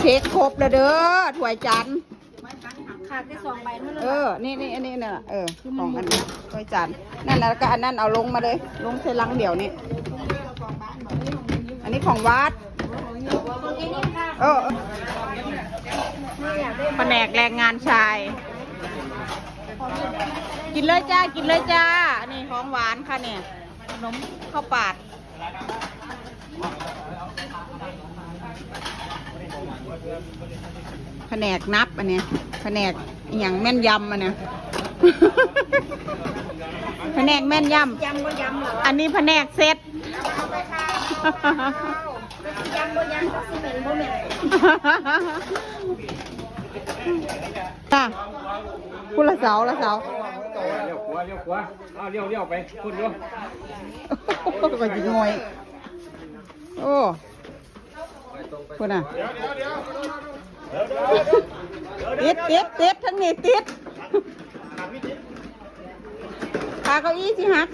ค้กครบแล้วเด้อถ้วยจานขาดไป2 ใบนั่นเลยนี่อันนี้น่ะของอันนี้ถ้วยจานนั่นแล้วก็อันนั้นเอาลงมาเลยลงใส่ลังเดี๋ยวนี้อันนี้ของวัดแผนกแรงงานชายกินเลยจ้ากินเลยจ้านี่ของหวานค่ะเนี่ยขนมข้าวปาดแผนกนับอันเนี้ยแผนกอย่างแม่นยำอันเนี้ยแผนกแม่นยำบ่ยำเหรออันนี้แผนกเซตยำบ่ยำก็สิเหม็นบ่เหม็นจ้าคุณละเสาเลี้ยวขวาเลี้ยวไปคุณเลี้ยวก็ยิงงวยโอ้คุณอ่ะติดทั้งนี้ติดพาเก้าอี้สิฮัก